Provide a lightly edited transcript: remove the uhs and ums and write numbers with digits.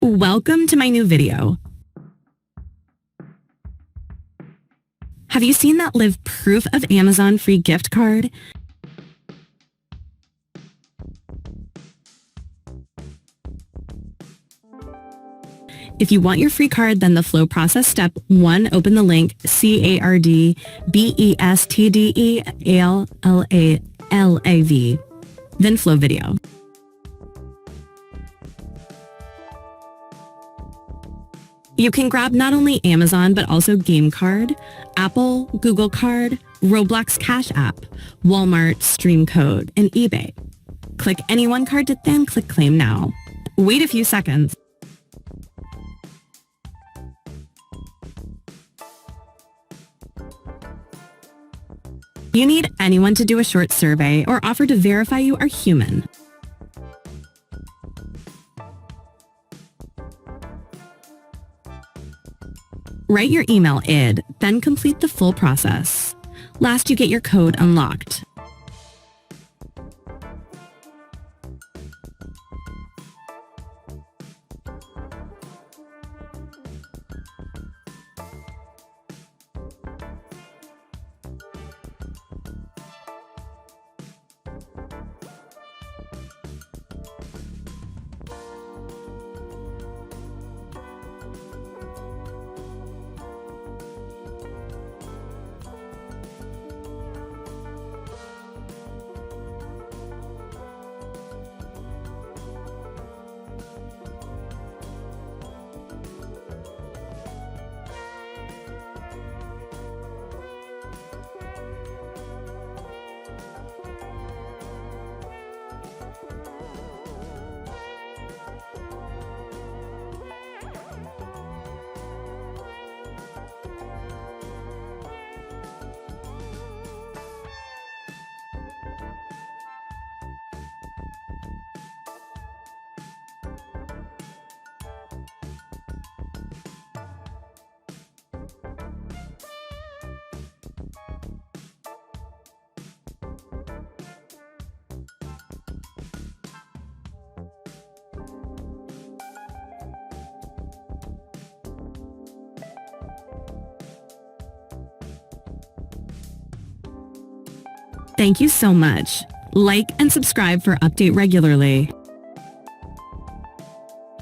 Welcome to my new video. Have you seen that Live Proof of Amazon free gift card? If you want your free card, then the flow process. Step 1, open the link cardbestdeallallav, then flow video. You can grab not only Amazon, but also Game Card, Apple, Google Card, Roblox Cash App, Walmart Stream Code, and eBay. Click any one card to then click Claim Now. Wait a few seconds. You need anyone to do a short survey or offer to verify you are human. Write your email ID, then complete the full process. Last, you get your code unlocked. Thank you so much. Like and subscribe for update regularly.